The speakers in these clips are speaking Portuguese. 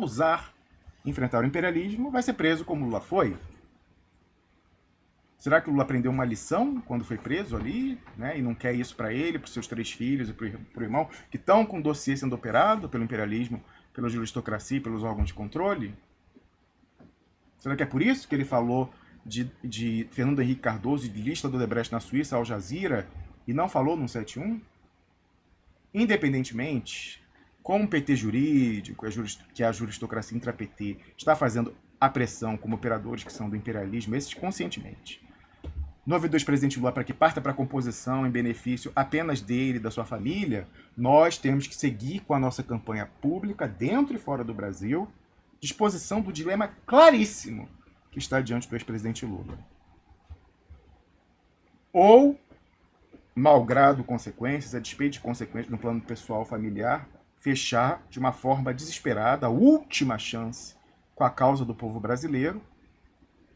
ousar enfrentar o imperialismo vai ser preso como Lula foi. Será que o Lula aprendeu uma lição quando foi preso ali, né, e não quer isso para ele, para os seus 3 filhos e para o irmão, que estão com o dossiê sendo operado pelo imperialismo, pela juristocracia e pelos órgãos de controle? Será que é por isso que ele falou de Fernando Henrique Cardoso e de lista do Odebrecht na Suíça, Al Jazeera, e não falou no 71? Independentemente, como o PT jurídico, que é a juristocracia intra-PT, está fazendo a pressão como operadores que são do imperialismo, esses conscientemente. No ouvido do ex-presidente Lula para que parta para a composição em benefício apenas dele e da sua família, nós temos que seguir com a nossa campanha pública, dentro e fora do Brasil, de exposição do dilema claríssimo que está diante do ex-presidente Lula. Ou, malgrado consequências, a despeito de consequências no plano pessoal familiar, fechar de uma forma desesperada a última chance com a causa do povo brasileiro,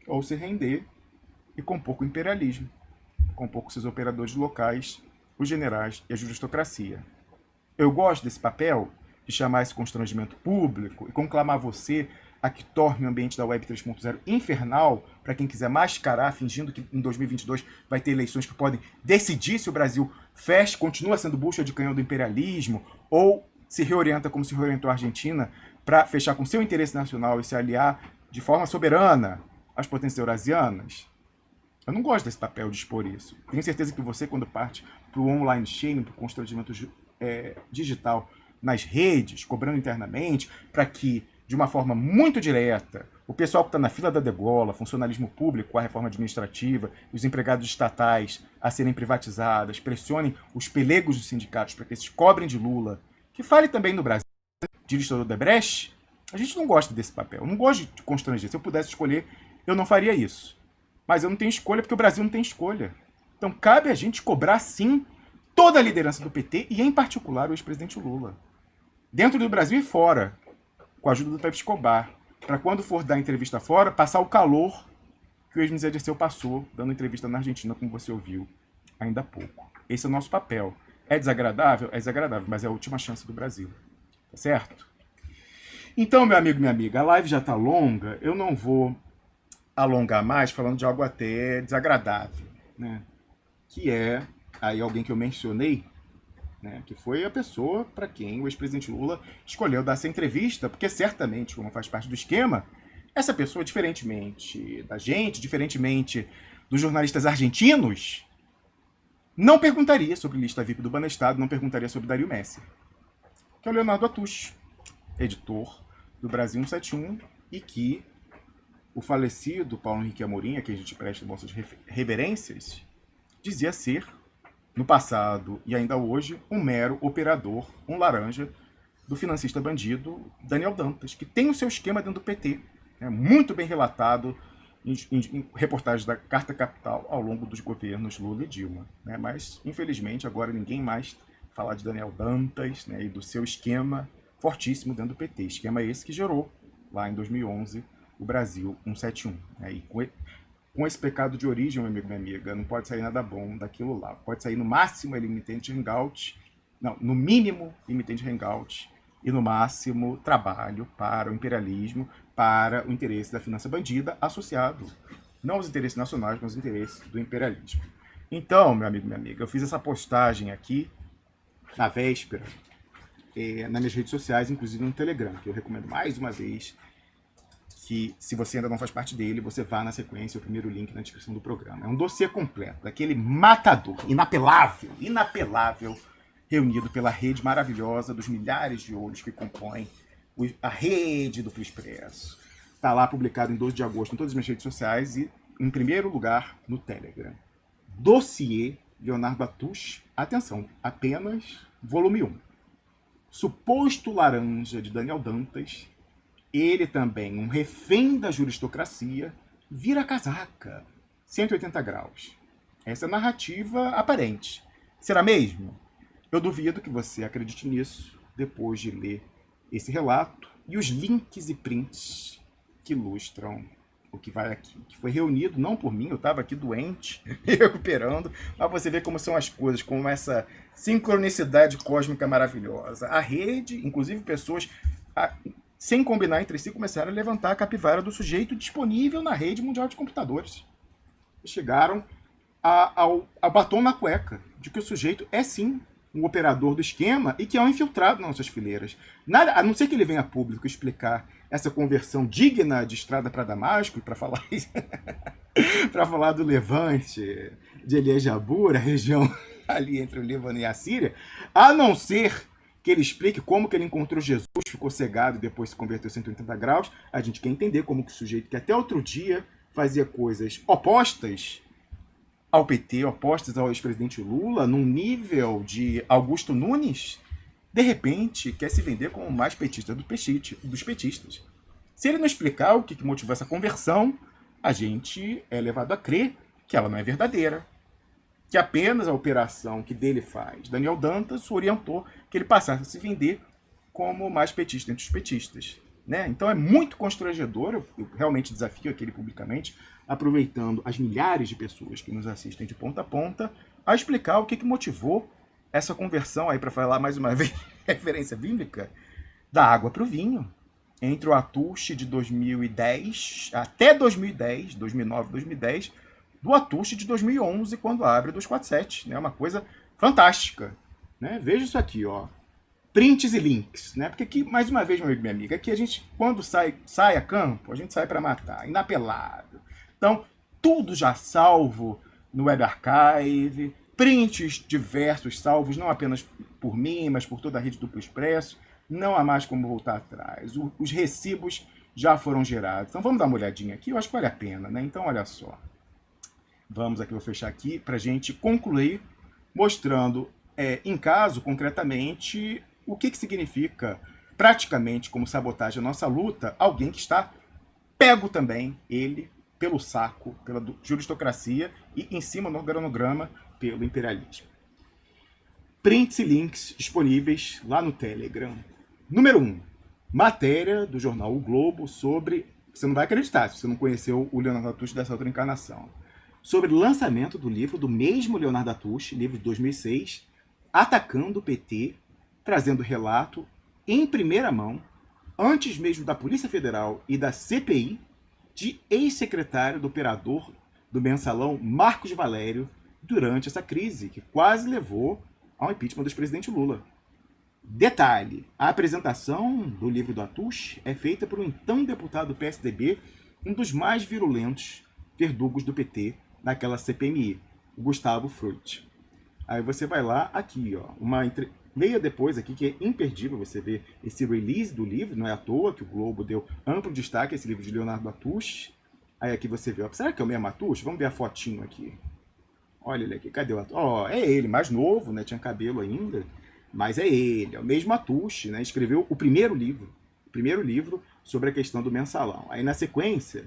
ou se render e compor com o imperialismo, compor com seus operadores locais, os generais e a juristocracia. Eu gosto desse papel de chamar esse constrangimento público e conclamar você a que torne o ambiente da Web 3.0 infernal para quem quiser mascarar, fingindo que em 2022 vai ter eleições que podem decidir se o Brasil fecha, continua sendo bucha de canhão do imperialismo ou se reorienta como se reorientou a Argentina para fechar com seu interesse nacional e se aliar de forma soberana às potências eurasianas. Eu não gosto desse papel de expor isso. Tenho certeza que você, quando parte para o online shaming, para o constrangimento digital nas redes, cobrando internamente, para que, de uma forma muito direta, o pessoal que está na fila da degola, funcionalismo público, a reforma administrativa, os empregados estatais a serem privatizadas, pressionem os pelegos dos sindicatos para que esses cobrem de Lula, que fale também no Brasil, de lista do Odebrecht, a gente não gosta desse papel. Eu não gosto de constranger. Se eu pudesse escolher, eu não faria isso. Mas eu não tenho escolha porque o Brasil não tem escolha. Então cabe a gente cobrar, sim, toda a liderança do PT e, em particular, o ex-presidente Lula. Dentro do Brasil e fora, com a ajuda do Pepe Escobar, para quando for dar entrevista fora, passar o calor que o ex-ministro Dirceu passou dando entrevista na Argentina, como você ouviu ainda há pouco. Esse é o nosso papel. É desagradável? É desagradável, mas é a última chance do Brasil. Tá certo? Então, meu amigo, minha amiga, a live já está longa, eu não vou alongar mais falando de algo até desagradável, né? Que é aí alguém que eu mencionei, né? Que foi a pessoa para quem o ex-presidente Lula escolheu dar essa entrevista, porque certamente, como faz parte do esquema, essa pessoa, diferentemente da gente, diferentemente dos jornalistas argentinos, não perguntaria sobre lista VIP do Banestado, não perguntaria sobre Dario Messi, que é o Leonardo Atush, editor do Brasil 171, e que o falecido Paulo Henrique Amorim, a quem a gente presta bolsa de reverências, dizia ser, no passado e ainda hoje, um mero operador, um laranja, do financista bandido Daniel Dantas, que tem o seu esquema dentro do PT, né, muito bem relatado em reportagens da Carta Capital ao longo dos governos Lula e Dilma. Né, mas, infelizmente, agora ninguém mais fala de Daniel Dantas, né, e do seu esquema fortíssimo dentro do PT. Esquema esse que gerou, lá em 2011, o Brasil 171. Né? E com esse pecado de origem, meu amigo, minha amiga, não pode sair nada bom daquilo lá. Pode sair no máximo limitante hangout, não, no mínimo limitante hangout, e no máximo trabalho para o imperialismo, para o interesse da finança bandida, associado não aos interesses nacionais, mas aos interesses do imperialismo. Então, meu amigo, minha amiga, eu fiz essa postagem aqui na véspera, nas minhas redes sociais, inclusive no Telegram, que eu recomendo mais uma vez que, se você ainda não faz parte dele, você vá na sequência, o primeiro link na descrição do programa. É um dossiê completo, daquele matador, inapelável, reunido pela rede maravilhosa dos milhares de olhos que compõem a rede do Flu Expresso. Está lá publicado em 12 de agosto em todas as minhas redes sociais e, em primeiro lugar, no Telegram. Dossiê Leonardo Atush, atenção, apenas volume 1. Suposto laranja de Daniel Dantas, ele também, um refém da juristocracia, vira casaca, 180 graus. Essa é a narrativa aparente. Será mesmo? Eu duvido que você acredite nisso depois de ler esse relato e os links e prints que ilustram o que vai aqui, que foi reunido, não por mim, eu estava aqui doente, recuperando, mas você vê como são as coisas, como essa sincronicidade cósmica maravilhosa. A rede, inclusive pessoas sem combinar entre si, começaram a levantar a capivara do sujeito disponível na rede mundial de computadores. Chegaram ao batom na cueca, de que o sujeito é sim um operador do esquema e que é um infiltrado nas nossas fileiras. Nada, a não ser que ele venha a público explicar essa conversão digna de estrada para Damasco, e para falar para falar do Levante, de Elias-Jabur, a região ali entre o Líbano e a Síria, a não ser que ele explique como que ele encontrou Jesus, ficou cegado e depois se converteu 180 graus, a gente quer entender como que o sujeito que até outro dia fazia coisas opostas ao PT, opostas ao ex-presidente Lula, num nível de Augusto Nunes, de repente quer se vender como o mais petista dos petistas. Se ele não explicar o que motivou essa conversão, a gente é levado a crer que ela não é verdadeira, que apenas a operação que dele faz, Daniel Dantas, orientou que ele passasse a se vender como o mais petista entre os petistas. Né? Então é muito constrangedor, eu realmente desafio aquele publicamente, aproveitando as milhares de pessoas que nos assistem de ponta a ponta, a explicar o que motivou essa conversão, aí para falar mais uma vez, referência bíblica, da água para o vinho, entre o Atush de 2010, até 2010, 2009, 2010, do Atush de 2011, quando abre 247, né? Uma coisa fantástica. Né? Veja isso aqui, ó. Prints e links, né? Porque aqui, mais uma vez, meu amigo e minha amiga, aqui a gente, quando sai a campo, a gente sai para matar, inapelado. Então, tudo já salvo no Web Archive, prints diversos salvos, não apenas por mim, mas por toda a rede Duplo Expresso, não há mais como voltar atrás. Os recibos já foram gerados. Então, vamos dar uma olhadinha aqui, eu acho que vale a pena, né? Então, olha só. Vamos aqui, vou fechar aqui, para a gente concluir, mostrando, em caso, concretamente, o que significa, praticamente, como sabotagem a nossa luta, alguém que está pego também, ele, pelo saco, pela juristocracia e, em cima, no organograma, pelo imperialismo. Prints e links disponíveis lá no Telegram. Número 1. Matéria do jornal O Globo sobre... Você não vai acreditar se você não conheceu o Leonardo Atush dessa outra encarnação. Sobre o lançamento do livro do mesmo Leonardo Atush, livro de 2006, atacando o PT, trazendo relato em primeira mão, antes mesmo da Polícia Federal e da CPI, de ex-secretário do operador do mensalão Marcos Valério, durante essa crise, que quase levou ao impeachment do ex-presidente Lula. Detalhe, a apresentação do livro do Atush é feita por um então deputado do PSDB, um dos mais virulentos verdugos do PT naquela CPMI, o Gustavo Frutti. Aí você vai lá, aqui, ó, leia depois aqui, que é imperdível você ver esse release do livro, não é à toa que o Globo deu amplo destaque a esse livro de Leonardo Atush. Aí aqui você vê, ó, será que é o mesmo Atush? Vamos ver a fotinho aqui. Olha ele aqui, cadê o Atush? Ó, é ele, mais novo, né, tinha cabelo ainda, mas é ele, é o mesmo Atush, né, escreveu o primeiro livro sobre a questão do mensalão. Aí na sequência,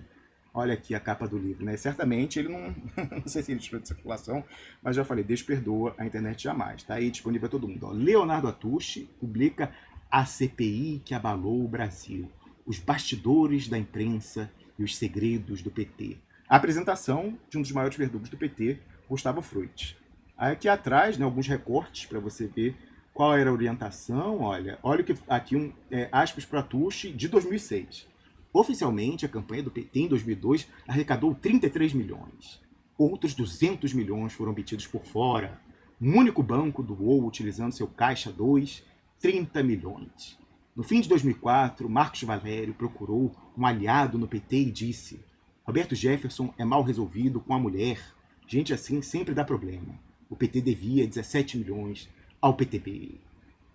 olha aqui a capa do livro, né? Certamente ele não... não sei se ele tirou de circulação, mas já falei, Deus perdoa, a internet jamais. Tá aí disponível a todo mundo. Ó, Leonardo Atush publica A CPI que abalou o Brasil. Os bastidores da imprensa e os segredos do PT. A apresentação de um dos maiores verdugos do PT, Gustavo Frutti. Aí aqui atrás, né, alguns recortes para você ver qual era a orientação. Olha o que aqui, aspas para Atush de 2006. Oficialmente, a campanha do PT em 2002 arrecadou 33 milhões. Outros 200 milhões foram obtidos por fora. Um único banco doou, utilizando seu Caixa 2, 30 milhões. No fim de 2004, Marcos Valério procurou um aliado no PT e disse: Roberto Jefferson é mal resolvido com a mulher. Gente assim sempre dá problema. O PT devia 17 milhões ao PTB.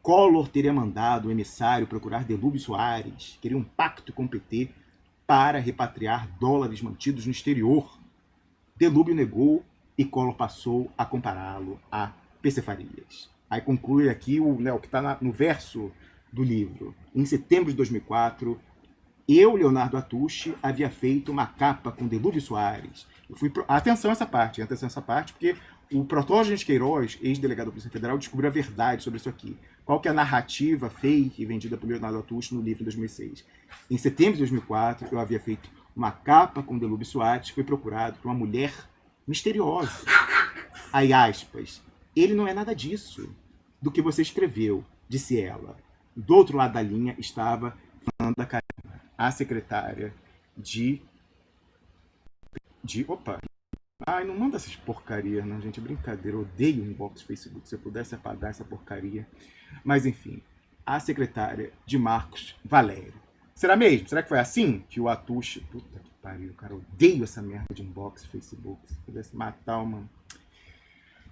Collor teria mandado o emissário procurar Delúbio Soares, queria um pacto com o PT para repatriar dólares mantidos no exterior. Delúbio negou e Collor passou a compará-lo a PC Farias. Aí conclui aqui o que está no verso do livro. Em setembro de 2004, eu, Leonardo Atush, havia feito uma capa com Delúbio Soares. Atenção a essa parte, porque o Protógenes Queiroz, ex-delegado da Polícia Federal, descobriu a verdade sobre isso aqui. Qual que é a narrativa fake vendida por Leonardo Atush no livro de 2006? Em setembro de 2004, eu havia feito uma capa com Delúbio Soares, foi procurado por uma mulher misteriosa. Aí, aspas, ele não é nada disso, do que você escreveu, disse ela. Do outro lado da linha estava a secretária opa, ai, não manda essas porcarias, não, gente, é brincadeira, eu odeio o inbox do Facebook, se eu pudesse apagar essa porcaria. Mas, enfim, a secretária de Marcos Valério. Será mesmo? Será que foi assim que o Atush... Puta que pariu, cara, eu odeio essa merda de inbox do Facebook, se eu pudesse matar uma...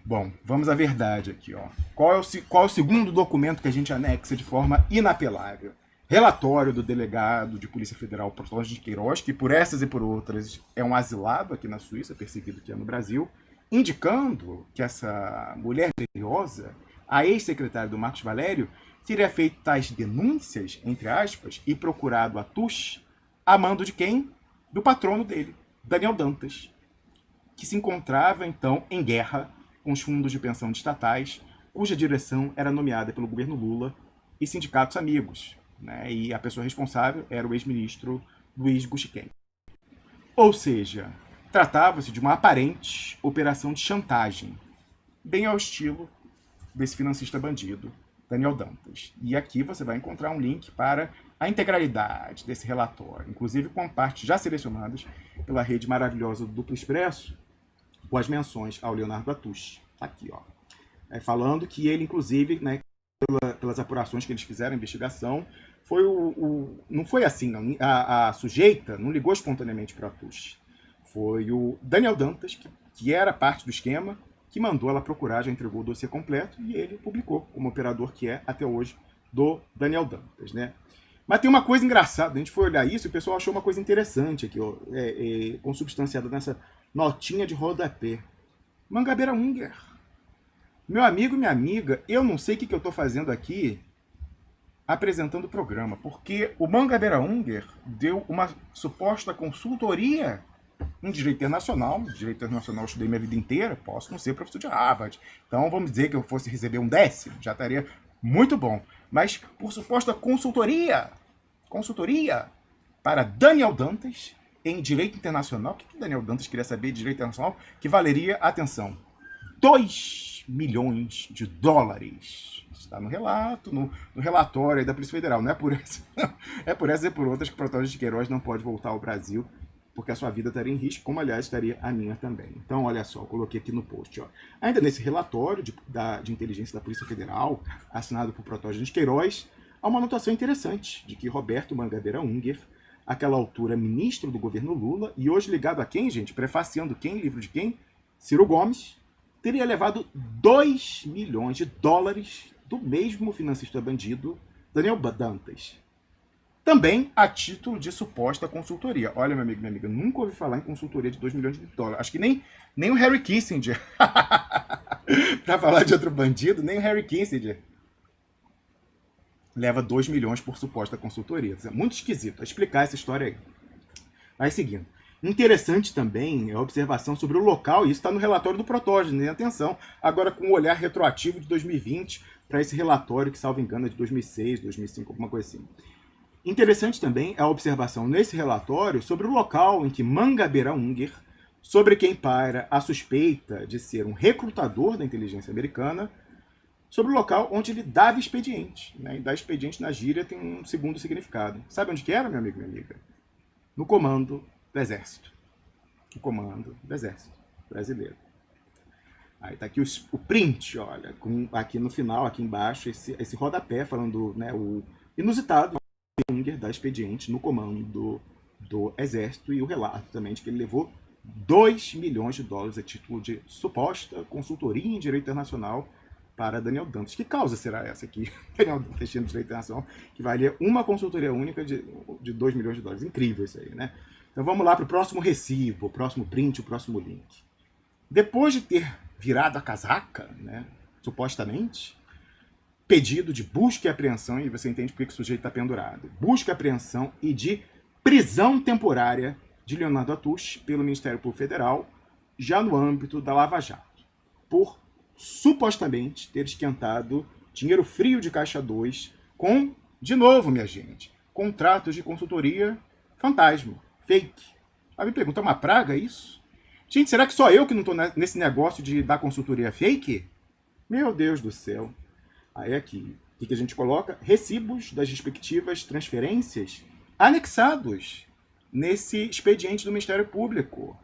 Bom, vamos à verdade aqui, ó. Qual é o segundo documento que a gente anexa de forma inapelável? Relatório do delegado de Polícia Federal Protógenes de Queiroz, que por essas e por outras é um asilado aqui na Suíça, perseguido aqui no Brasil, indicando que essa mulher misteriosa, a ex-secretária do Marcos Valério, teria feito tais denúncias, entre aspas, e procurado a Tush a mando de quem? Do patrono dele, Daniel Dantas, que se encontrava, então, em guerra com os fundos de pensão de estatais, cuja direção era nomeada pelo governo Lula e sindicatos amigos, né? E a pessoa responsável era o ex-ministro Luiz Gushiken. Ou seja, tratava-se de uma aparente operação de chantagem, bem ao estilo desse financista bandido, Daniel Dantas. E aqui você vai encontrar um link para a integralidade desse relatório, inclusive com partes já selecionadas pela rede maravilhosa do Duplo Expresso, com as menções ao Leonardo Atush. Aqui, ó. Falando que ele, inclusive, né, pelas apurações que eles fizeram, a investigação, foi não foi assim, não. A sujeita não ligou espontaneamente para o Atush. Foi o Daniel Dantas, que era parte do esquema, que mandou ela procurar, já entregou o dossiê completo e ele publicou como operador que é, até hoje, do Daniel Dantas, né? Mas tem uma coisa engraçada, a gente foi olhar isso e o pessoal achou uma coisa interessante aqui, ó, consubstanciada nessa notinha de rodapé. Mangabeira Unger. Meu amigo e minha amiga, eu não sei o que eu estou fazendo aqui apresentando o programa, porque o Mangabeira Unger deu uma suposta consultoria em direito internacional. Direito internacional eu estudei minha vida inteira, posso não ser professor de Harvard. Então vamos dizer que eu fosse receber um 10º, já estaria muito bom. Mas por suposta consultoria para Daniel Dantas em direito internacional. O que Daniel Dantas queria saber de direito internacional? Que valeria, atenção, 2 milhões de dólares. Está no relato, no relatório aí da Polícia Federal. Não é por essa, é por essas e por outras que o Protógenes de Queiroz não pode voltar ao Brasil, porque a sua vida estaria em risco, como aliás estaria a minha também. Então, olha só, eu coloquei aqui no post. Ó. Ainda nesse relatório de inteligência da Polícia Federal, assinado por Protógenes de Queiroz, há uma anotação interessante de que Roberto Mangabeira Unger, àquela altura ministro do governo Lula, e hoje ligado a quem, gente? Prefaciando quem? Livro de quem? Ciro Gomes, teria levado 2 milhões de dólares do mesmo financista bandido, Daniel Dantas. Também a título de suposta consultoria. Olha, meu amigo e minha amiga, nunca ouvi falar em consultoria de 2 milhões de dólares. Acho que nem o Harry Kissinger. Para falar de outro bandido, nem o Harry Kissinger leva 2 milhões por suposta consultoria. É muito esquisito. Explicar essa história aí. Vai seguindo. Interessante também a observação sobre o local, e isso está no relatório do Protógenes, atenção, agora com o olhar retroativo de 2020 para esse relatório que, salvo engano, é de 2006, 2005, alguma coisa assim. Interessante também a observação nesse relatório sobre o local em que Mangabeira Unger, sobre quem paira a suspeita de ser um recrutador da inteligência americana, sobre o local onde ele dava expediente. Né? E dar expediente na gíria tem um segundo significado. Sabe onde que era, meu amigo e minha amiga? No comando do Exército. O comando do Exército brasileiro. Aí tá aqui o print, olha, aqui no final, aqui embaixo, esse rodapé falando, né, o inusitado Unger da expediente no comando do Exército, e o relato também de que ele levou 2 milhões de dólares a título de suposta consultoria em direito internacional para Daniel Dantas. Que causa será essa aqui? Daniel Dantas no direito internacional, que valia uma consultoria única de 2 milhões de dólares. Incrível isso aí, né? Então vamos lá para o próximo recibo, o próximo print, o próximo link. Depois de ter virado a casaca, né, supostamente, pedido de busca e apreensão, e você entende por que o sujeito está pendurado. Busca, apreensão e de prisão temporária de Leonardo Atush pelo Ministério Público Federal, já no âmbito da Lava Jato, por supostamente ter esquentado dinheiro frio de Caixa 2 com, de novo, minha gente, contratos de consultoria fantasma, fake. Aí me pergunta, é uma praga isso? Gente, será que só eu que não estou nesse negócio de dar consultoria fake? Meu Deus do céu. Aí aqui, O que a gente coloca? Recibos das respectivas transferências anexados nesse expediente do Ministério Público.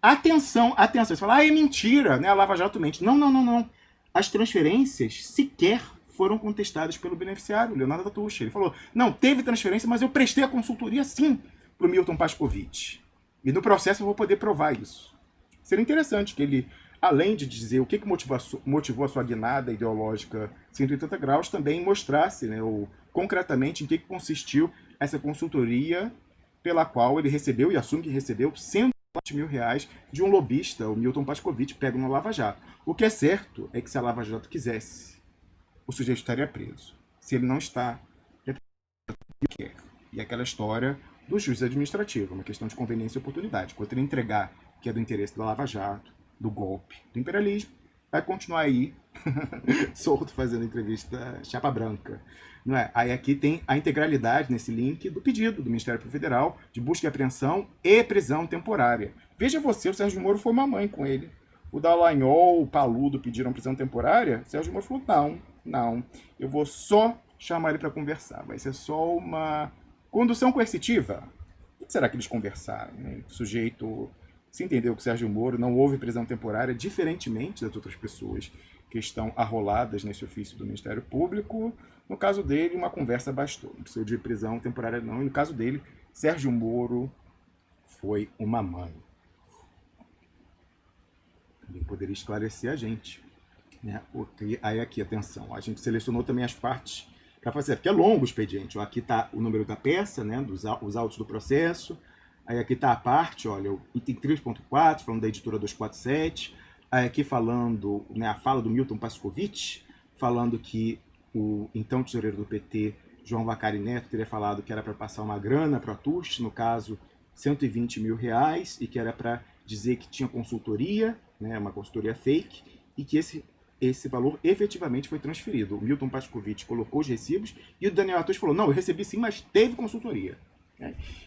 Atenção, atenção. Você fala, é mentira, né? A Lava Jato mente. Não, não, não, não. As transferências sequer foram contestadas pelo beneficiário, Leonardo Atush. Ele falou, não, teve transferência, mas eu prestei a consultoria sim para o Milton Pascovitch. E no processo eu vou poder provar isso. Seria interessante que ele, além de dizer o que motivou a sua guinada ideológica 180 graus, também mostrasse, né, concretamente em que consistiu essa consultoria pela qual ele recebeu, e assume que recebeu, R$100 mil de um lobista, o Milton Pascovitch, pego na Lava Jato. O que é certo é que se a Lava Jato quisesse, o sujeito estaria preso. Se ele não está, ele quer. E aquela história do juiz administrativo, uma questão de conveniência e oportunidade. Quando ele entregar que é do interesse da Lava Jato, do golpe, do imperialismo, vai continuar aí solto fazendo entrevista chapa branca. Não é? Aí aqui tem a integralidade nesse link do pedido do Ministério Público Federal de busca e apreensão e prisão temporária. Veja você, o Sérgio Moro foi mamãe com ele. O Dallagnol, o Paludo pediram prisão temporária, o Sérgio Moro falou, não, eu vou só chamar ele para conversar. Vai ser só uma condução coercitiva. O que será que eles conversaram? Né? O sujeito se entendeu que o Sérgio Moro não houve prisão temporária, diferentemente das outras pessoas que estão arroladas nesse ofício do Ministério Público. No caso dele, uma conversa bastou. Não precisou de prisão temporária, não. E no caso dele, Sérgio Moro foi uma mãe. Também poderia esclarecer a gente. Né? Porque, aí aqui, atenção, a gente selecionou também as partes para fazer, porque é longo o expediente. Ó, aqui está o número da peça, né, os autos do processo. Aí aqui está a parte, olha, o item 3.4, falando da editora 247. Aí aqui falando, né, a fala do Milton Pascovitch, falando que o então tesoureiro do PT, João Vacari Neto, teria falado que era para passar uma grana para o Atush, no caso, R$120 mil, e que era para dizer que tinha consultoria, né, uma consultoria fake, e que esse valor efetivamente foi transferido. O Milton Pascovitch colocou os recibos e o Daniel Atush falou, não, eu recebi sim, mas teve consultoria.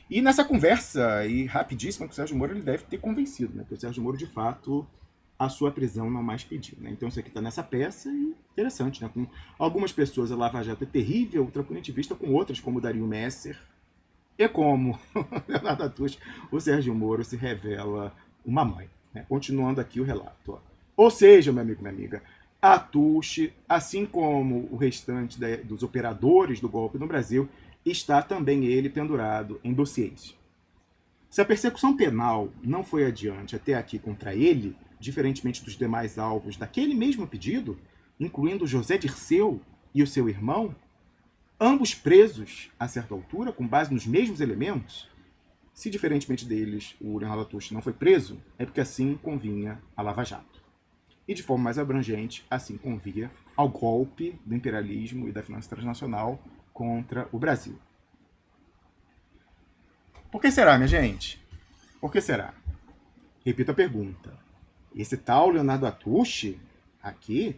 E nessa conversa aí, rapidíssima com o Sérgio Moro, ele deve ter convencido, né? Porque o Sérgio Moro, de fato, a sua prisão não mais pediu. Né? Então isso aqui está nessa peça e interessante, né? Com algumas pessoas a Lava Jato é terrível, ultrapunitivista, com outras, como Dario Messer, e como Leonardo Atush, o Sérgio Moro se revela uma mãe. Né? Continuando aqui o relato. Ó. Ou seja, meu amigo, minha amiga, Atush, assim como o restante dos operadores do golpe no Brasil, está também ele pendurado em dossiês. Se a persecução penal não foi adiante até aqui contra ele, diferentemente dos demais alvos daquele mesmo pedido, incluindo José Dirceu e o seu irmão, ambos presos a certa altura, com base nos mesmos elementos, se diferentemente deles o Leonardo Atush não foi preso, é porque assim convinha a Lava Jato. E de forma mais abrangente, assim convinha ao golpe do imperialismo e da finança transnacional contra o Brasil. Por que será, minha gente? Por que será? Repito a pergunta. Esse tal Leonardo Atush, aqui,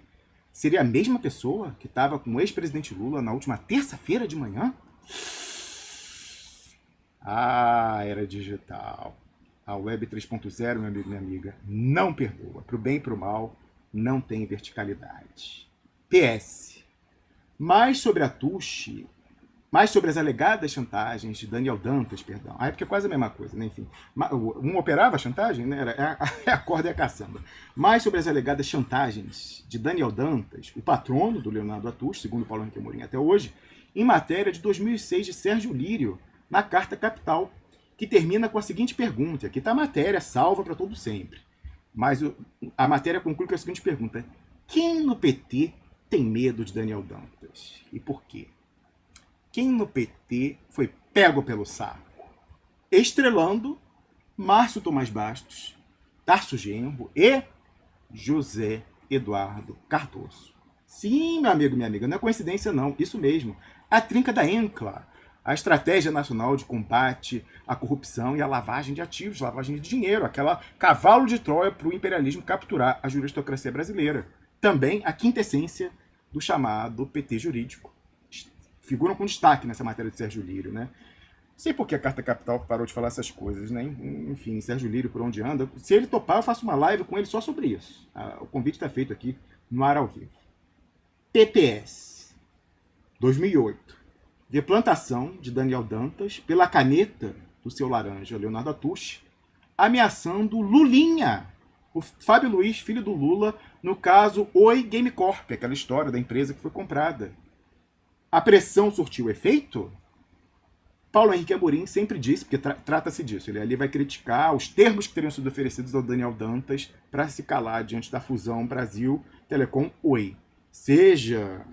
seria a mesma pessoa que estava com o ex-presidente Lula na última terça-feira de manhã? Ah, era digital. A Web 3.0, meu amigo e minha amiga, não perdoa. Para o bem e para o mal, não tem verticalidade. PS. Mais sobre Atush, mais sobre as alegadas chantagens de Daniel Dantas, perdão. Ah, é porque é quase a mesma coisa, né? Enfim. Um operava a chantagem, né? É a corda e a caçamba. Mais sobre as alegadas chantagens de Daniel Dantas, o patrono do Leonardo Atush, segundo Paulo Henrique Amorim até hoje, em matéria de 2006 de Sérgio Lírio, na Carta Capital, que termina com a seguinte pergunta. Aqui está a matéria, salva para todo sempre. Mas a matéria conclui com a seguinte pergunta. Quem no PT tem medo de Daniel Dantas? E por quê? Quem no PT foi pego pelo saco? Estrelando Márcio Tomás Bastos, Tarso Genro e José Eduardo Cardoso. Sim, meu amigo, minha amiga, não é coincidência não, isso mesmo. A trinca da ENCLA, a Estratégia Nacional de Combate à Corrupção e à Lavagem de Ativos, lavagem de dinheiro, aquela cavalo de Troia para o imperialismo capturar a juristocracia brasileira. Também a quintessência do chamado PT jurídico. Figuram com destaque nessa matéria de Sérgio Lírio, né? Não sei por que a Carta Capital parou de falar essas coisas, né? Enfim, Sérgio Lírio, por onde anda. Se ele topar, eu faço uma live com ele só sobre isso. O convite está feito aqui no ar ao vivo. PPS. 2008. Vê plantação de Daniel Dantas pela caneta do seu laranja, Leonardo Atush, ameaçando Lulinha, o Fábio Luiz, filho do Lula, no caso Oi Game Corp, aquela história da empresa que foi comprada. A pressão surtiu efeito? Paulo Henrique Amorim sempre disse, porque trata-se disso, ele ali vai criticar os termos que teriam sido oferecidos ao Daniel Dantas para se calar diante da fusão Brasil Telecom Oi. Seja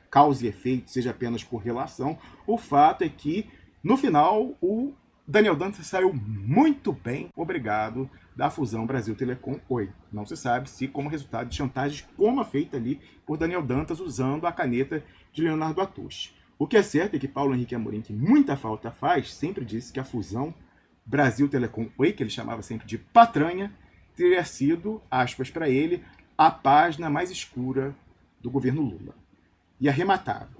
causa e efeito, seja apenas por relação, o fato é que, no final, o Daniel Dantas saiu muito bem, obrigado, da fusão Brasil Telecom Oi. Não se sabe se como resultado de chantagens como a feita ali por Daniel Dantas usando a caneta de Leonardo Atush. O que é certo é que Paulo Henrique Amorim, que muita falta faz, sempre disse que a fusão Brasil Telecom Oi, que ele chamava sempre de patranha, teria sido, aspas para ele, a página mais escura do governo Lula. E arrematado,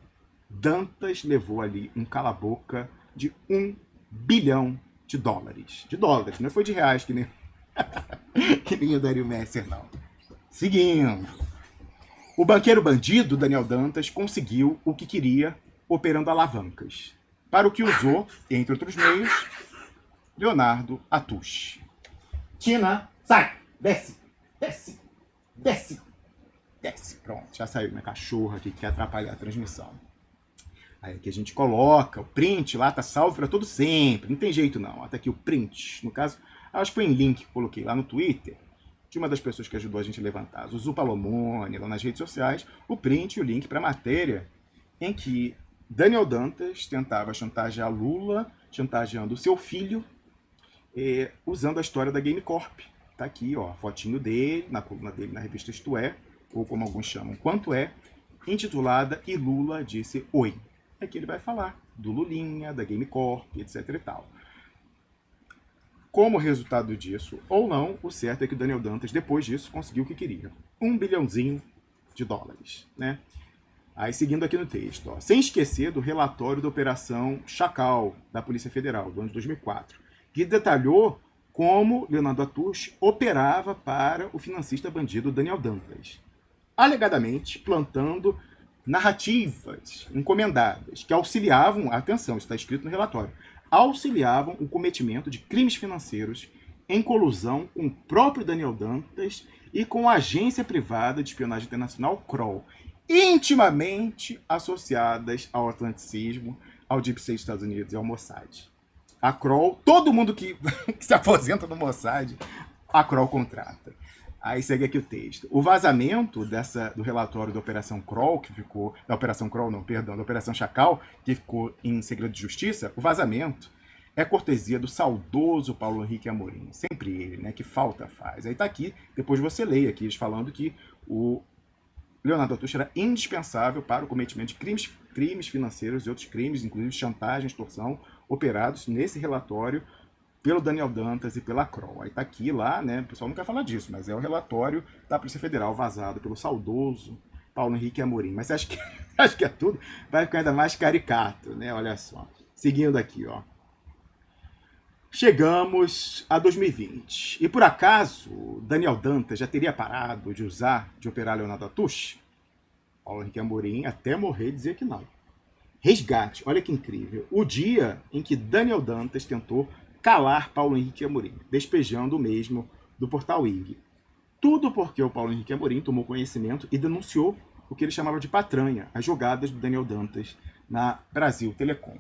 Dantas levou ali um cala-boca de $1 bilhão. De dólares, não foi de reais, que nem, que nem o Dario Messer, não. Seguindo. O banqueiro bandido, Daniel Dantas, conseguiu o que queria, operando alavancas, para o que usou, entre outros meios, Leonardo Atush. Tina, sai! Desce! Desce! Desce! Desce! Pronto, já saiu minha cachorra aqui que quer atrapalhar a transmissão. Aí aqui a gente coloca o print lá, tá salvo para todo sempre, não tem jeito não. Até aqui o print, no caso, acho que foi em link que coloquei lá no Twitter, de uma das pessoas que ajudou a gente a levantar, Zuzu Palomone, lá nas redes sociais, o print e o link para a matéria em que Daniel Dantas tentava chantagear Lula, chantageando o seu filho, usando a história da Game Corp. Tá aqui, ó, a fotinho dele, na coluna dele na revista Isto É, ou como alguns chamam, Quanto É, intitulada E Lula Disse Oi. Aqui ele vai falar do Lulinha, da Game Corp, etc e tal. Como resultado disso, ou não, o certo é que o Daniel Dantas, depois disso, conseguiu o que queria. $1 bilhãozinho, né? Aí, seguindo aqui no texto, ó, sem esquecer do relatório da Operação Chacal, da Polícia Federal, do ano de 2004, que detalhou como Leonardo Atush operava para o financista bandido Daniel Dantas, alegadamente plantando narrativas encomendadas que auxiliavam, atenção, isso está escrito no relatório, auxiliavam o cometimento de crimes financeiros em colusão com o próprio Daniel Dantas e com a agência privada de espionagem internacional Kroll, intimamente associadas ao atlanticismo, ao Deep State dos Estados Unidos e ao Mossad. A Kroll, todo mundo que se aposenta no Mossad, a Kroll contrata. Aí segue aqui o texto. O vazamento do relatório da Operação Kroll, que ficou... Da Operação Kroll, não, perdão, da Operação Chacal, que ficou em segredo de justiça, o vazamento é cortesia do saudoso Paulo Henrique Amorim. Sempre ele, né? Que falta faz. Aí tá aqui, depois você leia aqui, eles falando que o Leonardo Atush era indispensável para o cometimento de crimes financeiros e outros crimes, inclusive chantagem, extorsão, operados nesse relatório pelo Daniel Dantas e pela Kroll. Aí tá aqui lá, né? O pessoal não quer falar disso, mas é o relatório da Polícia Federal vazado pelo saudoso Paulo Henrique Amorim. Mas você acha que é tudo? Vai ficar ainda mais caricato, né? Olha só. Seguindo aqui, ó. Chegamos a 2020. E por acaso, Daniel Dantas já teria parado de operar Leonardo Atush? Paulo Henrique Amorim até morrer dizia que não. Resgate, olha que incrível. O dia em que Daniel Dantas tentou calar Paulo Henrique Amorim, despejando o mesmo do portal IG. Tudo porque o Paulo Henrique Amorim tomou conhecimento e denunciou o que ele chamava de patranha, as jogadas do Daniel Dantas na Brasil Telecom.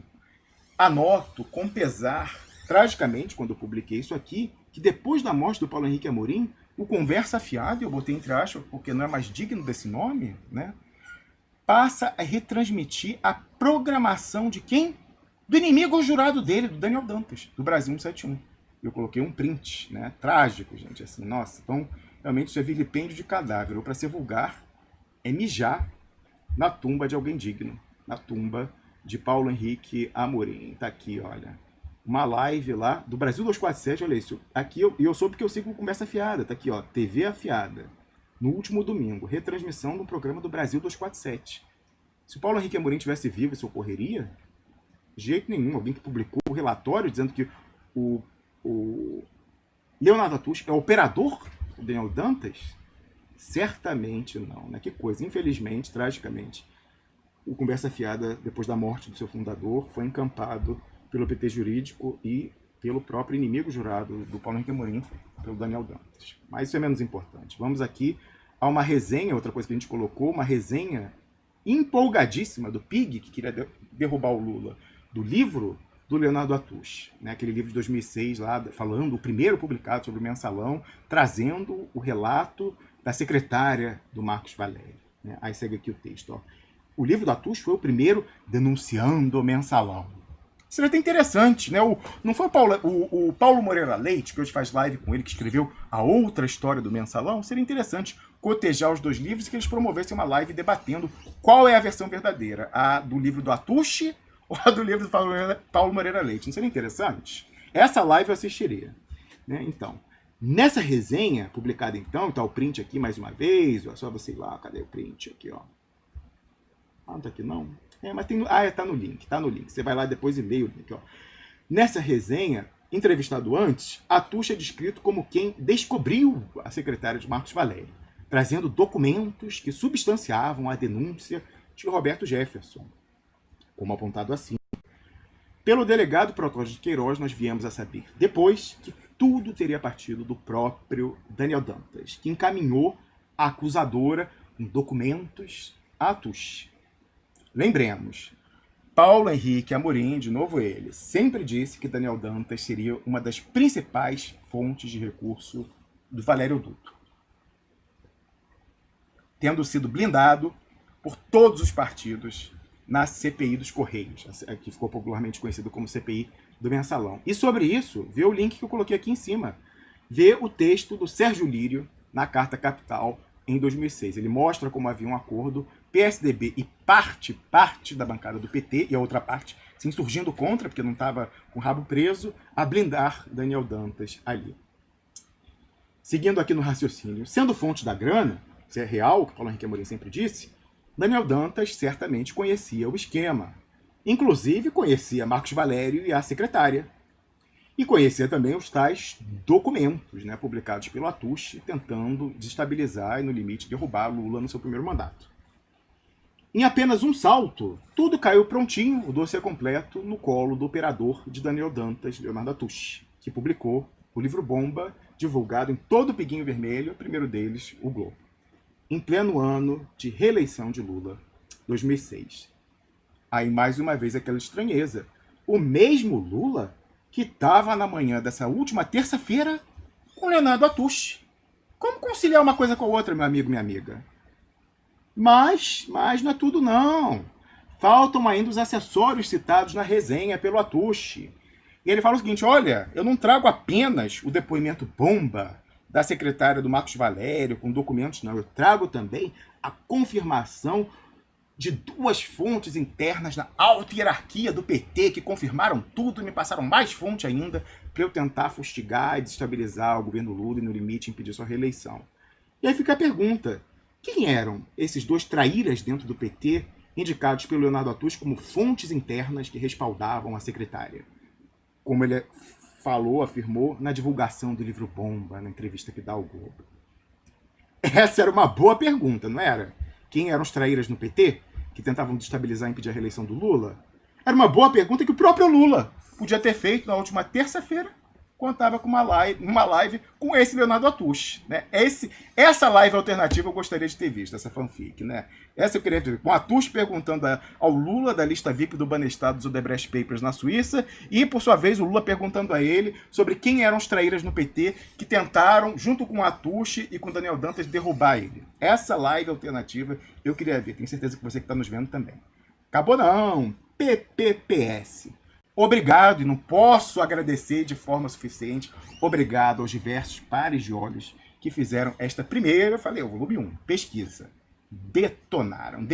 Anoto com pesar, tragicamente, quando eu publiquei isso aqui, que depois da morte do Paulo Henrique Amorim, o Conversa Fiada, eu botei entre aspas porque não é mais digno desse nome, né, passa a retransmitir a programação de quem? Do inimigo jurado dele, do Daniel Dantas, do Brasil 171. Eu coloquei um print, né? Trágico, gente, assim, nossa. Então, realmente isso é vilipêndio de cadáver. Ou, para ser vulgar, é mijar na tumba de alguém digno. Na tumba de Paulo Henrique Amorim. Tá aqui, olha. Uma live lá do Brasil 247, olha isso. Aqui eu soube que eu sigo Conversa Fiada. Tá aqui, ó, TV Afiada. No último domingo, retransmissão do programa do Brasil 247. Se o Paulo Henrique Amorim tivesse vivo, isso ocorreria? De jeito nenhum. Alguém que publicou o relatório dizendo que o Leonardo Atush é operador do Daniel Dantas? Certamente não, né? Que coisa. Infelizmente, tragicamente, o Conversa Fiada, depois da morte do seu fundador, foi encampado pelo PT jurídico e pelo próprio inimigo jurado do Paulo Henrique Amorim, pelo Daniel Dantas. Mas isso é menos importante. Vamos aqui a uma resenha, outra coisa que a gente colocou, uma resenha empolgadíssima do Pig, que queria derrubar o Lula, do livro do Leonardo Atush, né? Aquele livro de 2006, lá, falando, o primeiro publicado sobre o mensalão, trazendo o relato da secretária do Marcos Valério. Né? Aí segue aqui o texto. Ó. O livro do Atush foi o primeiro denunciando o mensalão. Isso é até interessante, né? Não foi o Paulo Moreira Leite, que hoje faz live com ele, que escreveu a outra história do mensalão? Seria interessante cotejar os dois livros e que eles promovessem uma live debatendo qual é a versão verdadeira, a do livro do Atush ou a do livro do Paulo Moreira Leite. Não seria interessante? Essa live eu assistiria. Né? Então, nessa resenha, publicada então, tá o print aqui mais uma vez, ó, só você ir lá, cadê o print aqui, ó? Ah, não tá aqui não? Mas tem tá no link, tá no link. Você vai lá depois e lê o link, ó. Nessa resenha, entrevistado antes, Atush é descrito como quem descobriu a secretária de Marcos Valério, trazendo documentos que substanciavam a denúncia de Roberto Jefferson, como apontado acima. Pelo delegado Protásio de Queiroz, nós viemos a saber depois que tudo teria partido do próprio Daniel Dantas, que encaminhou a acusadora com documentos a Atush. Lembremos, Paulo Henrique Amorim, de novo ele, sempre disse que Daniel Dantas seria uma das principais fontes de recurso do Valério Duto, tendo sido blindado por todos os partidos na CPI dos Correios, que ficou popularmente conhecido como CPI do Mensalão. E sobre isso, vê o link que eu coloquei aqui em cima, vê o texto do Sérgio Lírio na Carta Capital em 2006. Ele mostra como havia um acordo PSDB e parte da bancada do PT, e a outra parte se insurgindo contra, porque não estava com o rabo preso, a blindar Daniel Dantas ali. Seguindo aqui no raciocínio, sendo fonte da grana, se é real, o que Paulo Henrique Amorim sempre disse, Daniel Dantas certamente conhecia o esquema. Inclusive conhecia Marcos Valério e a secretária. E conhecia também os tais documentos, né, publicados pelo Atush, tentando desestabilizar e, no limite, derrubar Lula no seu primeiro mandato. Em apenas um salto, tudo caiu prontinho, o dossiê completo, no colo do operador de Daniel Dantas, Leonardo Atush, que publicou o livro Bomba, divulgado em todo o Piguinho Vermelho, o primeiro deles, o Globo, em pleno ano de reeleição de Lula, 2006. Aí, mais uma vez, aquela estranheza. O mesmo Lula que estava na manhã dessa última terça-feira com Leonardo Atush. Como conciliar uma coisa com a outra, meu amigo, minha amiga? Mas não é tudo não. Faltam ainda os acessórios citados na resenha pelo Atush. E ele fala o seguinte, olha, eu não trago apenas o depoimento bomba da secretária do Marcos Valério com documentos, não. Eu trago também a confirmação de duas fontes internas na alta hierarquia do PT que confirmaram tudo e me passaram mais fonte ainda para eu tentar fustigar e desestabilizar o governo Lula e, no limite, impedir sua reeleição. E aí fica a pergunta, quem eram esses dois traíras dentro do PT indicados pelo Leonardo Atush como fontes internas que respaldavam a secretária? Como ele afirmou na divulgação do livro Bomba, na entrevista que dá ao Globo. Essa era uma boa pergunta, não era? Quem eram os traíras no PT, que tentavam destabilizar e impedir a reeleição do Lula? Era uma boa pergunta que o próprio Lula podia ter feito na última terça-feira, quando estava com uma live com esse Leonardo Atush. Né? Essa live alternativa eu gostaria de ter visto, essa fanfic. Né? Essa eu queria ver, com o Atush perguntando ao Lula da lista VIP do Banestar dos Odebrecht Papers na Suíça, e, por sua vez, o Lula perguntando a ele sobre quem eram os traíras no PT que tentaram, junto com o Atush e com o Daniel Dantas, derrubar ele. Essa live alternativa eu queria ver. Tenho certeza que você que está nos vendo também. Acabou não. PPPS. Obrigado, e não posso agradecer de forma suficiente, obrigado aos diversos pares de olhos que fizeram esta primeira, eu falei, o volume 1, pesquisa. Detonaram.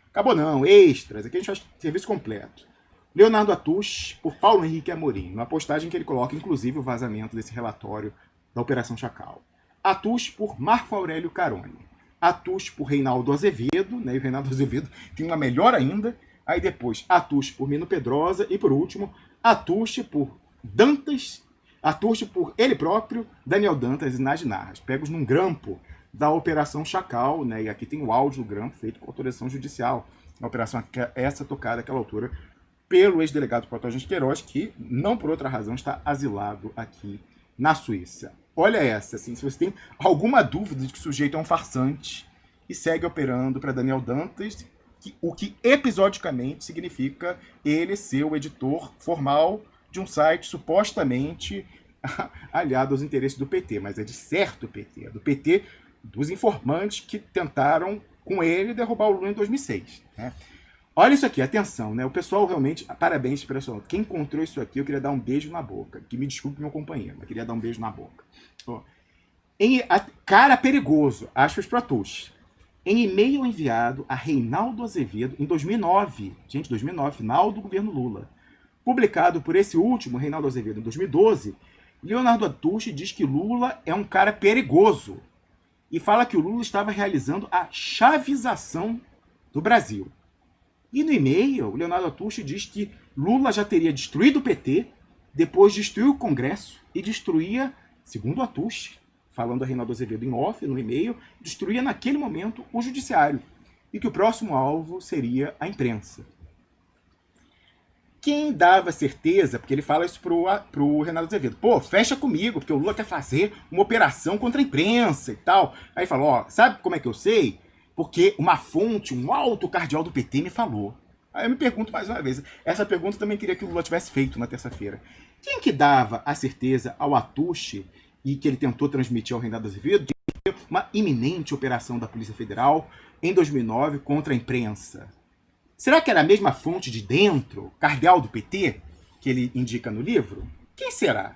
Acabou não, extras, aqui a gente faz serviço completo. Leonardo Atush, por Paulo Henrique Amorim, uma postagem que ele coloca, inclusive, o vazamento desse relatório da Operação Chacal. Atush por Marco Aurélio Caroni. Atush por Reinaldo Azevedo, né, e o Reinaldo Azevedo tem uma melhor ainda. Aí depois, Atush por Mino Pedrosa. E por último, Atush por Dantas. Atush por ele próprio, Daniel Dantas e Nagy Narras. Pegos num grampo da Operação Chacal, né? E aqui tem o áudio do grampo feito com autorização judicial. A operação essa tocada àquela altura pelo ex-delegado Protógenes Queiroz, que, não por outra razão, está asilado aqui na Suíça. Olha essa, assim, se você tem alguma dúvida de que o sujeito é um farsante e segue operando para Daniel Dantas, o que episodicamente significa ele ser o editor formal de um site supostamente aliado aos interesses do PT, mas é de certo PT, é do PT, dos informantes que tentaram com ele derrubar o Lula em 2006, né? Olha isso aqui, atenção, né? O pessoal realmente, parabéns, pessoal. Quem encontrou isso aqui, eu queria dar um beijo na boca. Que me desculpe, meu companheiro, mas queria dar um beijo na boca. Ó, cara perigoso, aspas para Tush. Em e-mail enviado a Reinaldo Azevedo em 2009, gente, 2009, final do governo Lula, publicado por esse último, Reinaldo Azevedo, em 2012, Leonardo Atush diz que Lula é um cara perigoso e fala que o Lula estava realizando a chavização do Brasil. E no e-mail, o Leonardo Atush diz que Lula já teria destruído o PT, depois destruiu o Congresso e destruía, segundo Atush, falando a Reinaldo Azevedo em off, no e-mail, destruía naquele momento o judiciário e que o próximo alvo seria a imprensa. Quem dava certeza, porque ele fala isso pro Reinaldo Azevedo, pô, fecha comigo, porque o Lula quer fazer uma operação contra a imprensa e tal. Aí falou, ó, sabe como é que eu sei? Porque uma fonte, um alto cardeal do PT me falou. Aí eu me pergunto mais uma vez, essa pergunta eu também queria que o Lula tivesse feito na terça-feira. Quem que dava a certeza ao Atush e que ele tentou transmitir ao Reinaldo Azevedo de uma iminente operação da Polícia Federal em 2009 contra a imprensa? Será que era a mesma fonte de dentro, cardeal do PT, que ele indica no livro? Quem será?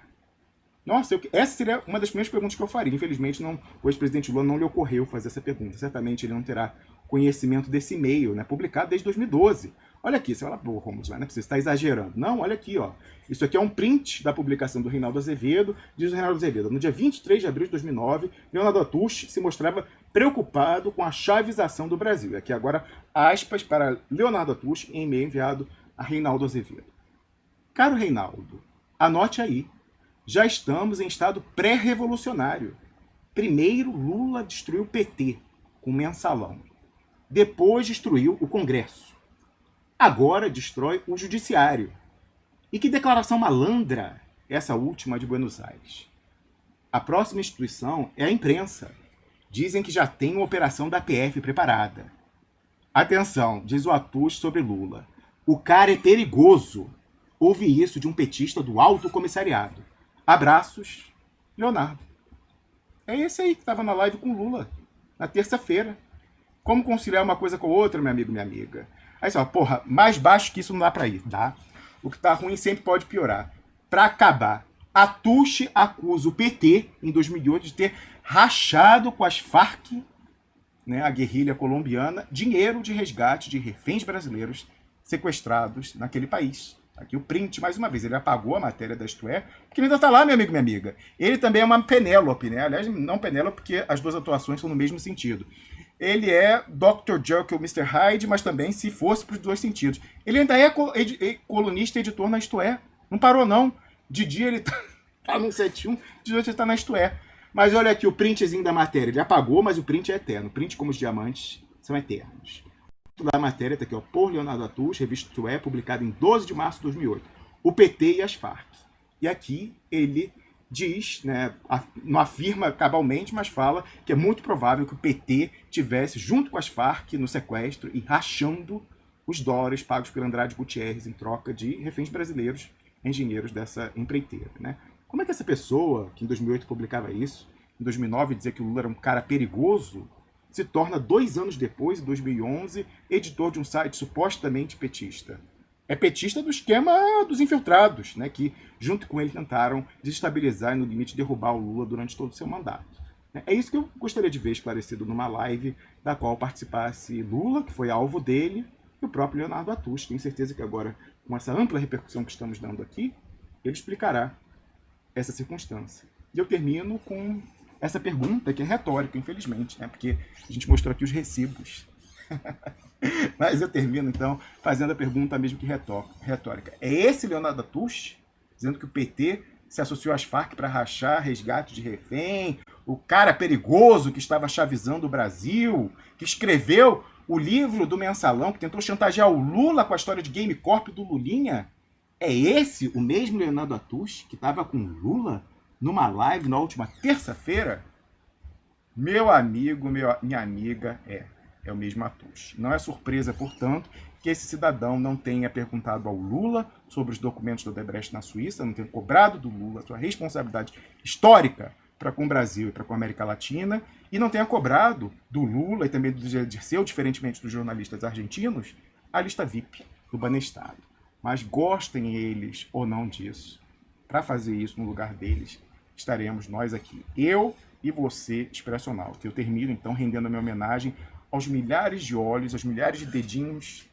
Nossa, essa seria uma das primeiras perguntas que eu faria. Infelizmente, o ex-presidente Lula não lhe ocorreu fazer essa pergunta. Certamente ele não terá conhecimento desse e-mail, né, publicado desde 2012. Olha aqui, você fala, pô, Romulo, não é possível, você está exagerando. Não, olha aqui, ó. Isso aqui é um print da publicação do Reinaldo Azevedo. Diz o Reinaldo Azevedo, no dia 23 de abril de 2009, Leonardo Atush se mostrava preocupado com a chavização do Brasil. E aqui agora, aspas para Leonardo Atush em e-mail enviado a Reinaldo Azevedo. Caro Reinaldo, anote aí. Já estamos em estado pré-revolucionário. Primeiro, Lula destruiu o PT com o mensalão. Depois destruiu o Congresso. Agora destrói o Judiciário. E que declaração malandra essa última de Buenos Aires. A próxima instituição é a imprensa. Dizem que já tem uma operação da PF preparada. Atenção, diz o Atush sobre Lula. O cara é perigoso. Ouvi isso de um petista do Alto Comissariado. Abraços, Leonardo. É esse aí que estava na live com Lula, na terça-feira. Como conciliar uma coisa com a outra, meu amigo, minha amiga? Aí você fala, porra, mais baixo que isso não dá pra ir, tá? O que tá ruim sempre pode piorar. Pra acabar, Atush acusa o PT, em 2008, de ter rachado com as Farc, né, a guerrilha colombiana, dinheiro de resgate de reféns brasileiros sequestrados naquele país. Aqui o print, mais uma vez, ele apagou a matéria da Isto É, porque ele ainda tá lá, meu amigo, minha amiga. Ele também é uma Penélope, né? Aliás, não Penélope, porque as duas atuações são no mesmo sentido. Ele é Dr. Jekyll, Mr. Hyde, mas também, se fosse para os dois sentidos. Ele ainda é colunista e editor na Isto É. Não parou, não. De dia ele tá no 71, de noite ele tá na Isto É. Mas olha aqui o printzinho da matéria. Ele apagou, mas o print é eterno. O print, como os diamantes, são eternos. Da matéria tá aqui, ó, por Leonardo Atush, revista Isto É, publicada em 12 de março de 2008. O PT e as Farc. E aqui ele diz, né, não afirma cabalmente, mas fala que é muito provável que o PT tivesse, junto com as Farc, no sequestro e rachando os dólares pagos por Andrade Gutierrez em troca de reféns brasileiros, engenheiros dessa empreiteira, né? Como é que essa pessoa, que em 2008 publicava isso, em 2009 dizia que o Lula era um cara perigoso, se torna 2 anos depois, em 2011, editor de um site supostamente petista? É petista do esquema dos infiltrados, né, que junto com ele tentaram desestabilizar e no limite derrubar o Lula durante todo o seu mandato. É isso que eu gostaria de ver esclarecido numa live da qual participasse Lula, que foi alvo dele, e o próprio Leonardo Atush. Tenho certeza que agora, com essa ampla repercussão que estamos dando aqui, ele explicará essa circunstância. E eu termino com essa pergunta, que é retórica, infelizmente, né, porque a gente mostrou aqui os recibos. Mas eu termino, então, fazendo a pergunta mesmo que retórica. É esse Leonardo Atush dizendo que o PT se associou às Farc para rachar resgate de refém, o cara perigoso que estava chavizando o Brasil, que escreveu o livro do Mensalão, que tentou chantagear o Lula com a história de Game Corp do Lulinha. É esse o mesmo Leonardo Atush que estava com o Lula numa live na última terça-feira? Meu amigo, minha amiga, é o mesmo Atush. Não é surpresa, portanto, que esse cidadão não tenha perguntado ao Lula sobre os documentos do Odebrecht na Suíça, não tenha cobrado do Lula a sua responsabilidade histórica para com o Brasil e para com a América Latina, e não tenha cobrado do Lula e também do Dirceu, diferentemente dos jornalistas argentinos, a lista VIP do Banestado. Mas gostem eles ou não disso, para fazer isso no lugar deles, estaremos nós aqui. Eu e você, Expressional. Que eu termino, então, rendendo a minha homenagem aos milhares de olhos, aos milhares de dedinhos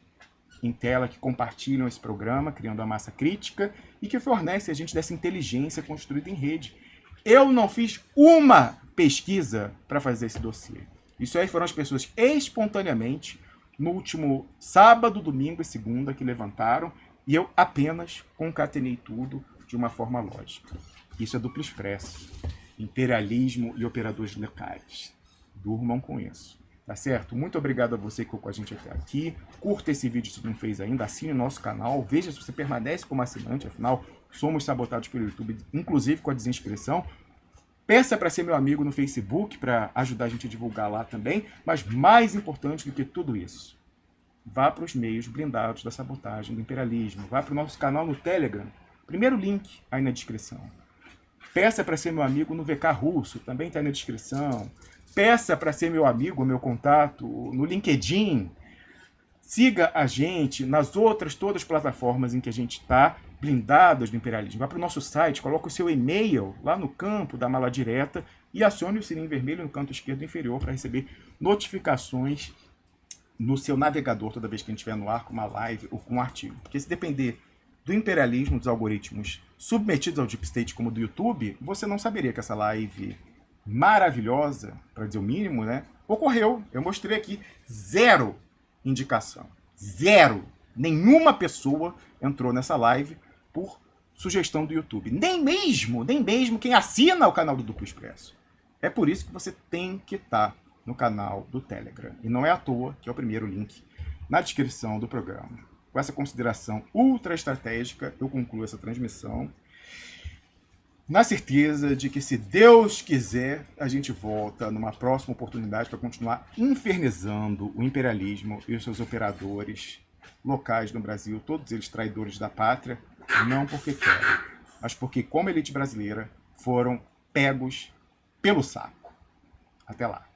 em tela que compartilham esse programa, criando a massa crítica, e que fornece a gente dessa inteligência construída em rede. Eu não fiz uma pesquisa para fazer esse dossiê. Isso aí foram as pessoas espontaneamente, no último sábado, domingo e segunda, que levantaram, e eu apenas concatenei tudo de uma forma lógica. Isso é duplo expresso. Imperialismo e operadores locais. Durmam com isso. Tá certo? Muito obrigado a você que ficou com a gente até aqui. Curta esse vídeo se não fez ainda. Assine o nosso canal. Veja se você permanece como assinante. Afinal, somos sabotados pelo YouTube, inclusive com a desinscrição. Peça para ser meu amigo no Facebook para ajudar a gente a divulgar lá também. Mas mais importante do que tudo isso, vá para os meios blindados da sabotagem do imperialismo. Vá para o nosso canal no Telegram. Primeiro link aí na descrição. Peça para ser meu amigo no VK Russo, também está aí na descrição. Peça para ser meu amigo, meu contato no LinkedIn. Siga a gente nas outras todas as plataformas em que a gente está, blindadas do imperialismo. Vá para o nosso site, coloque o seu e-mail lá no campo da mala direta e acione o sininho vermelho no canto esquerdo inferior para receber notificações no seu navegador toda vez que a gente estiver no ar com uma live ou com um artigo. Porque se depender do imperialismo dos algoritmos submetidos ao Deep State como o do YouTube, você não saberia que essa live maravilhosa, para dizer o mínimo, né, ocorreu. Eu mostrei aqui 0 indicação. 0. Nenhuma pessoa entrou nessa live por sugestão do YouTube. Nem mesmo quem assina o canal do Duplo Expresso. É por isso que você tem que estar no canal do Telegram. E não é à toa que é o primeiro link na descrição do programa. Com essa consideração ultra estratégica, eu concluo essa transmissão, na certeza de que, se Deus quiser, a gente volta numa próxima oportunidade para continuar infernizando o imperialismo e os seus operadores locais no Brasil, todos eles traidores da pátria, não porque querem, mas porque, como elite brasileira, foram pegos pelo saco. Até lá.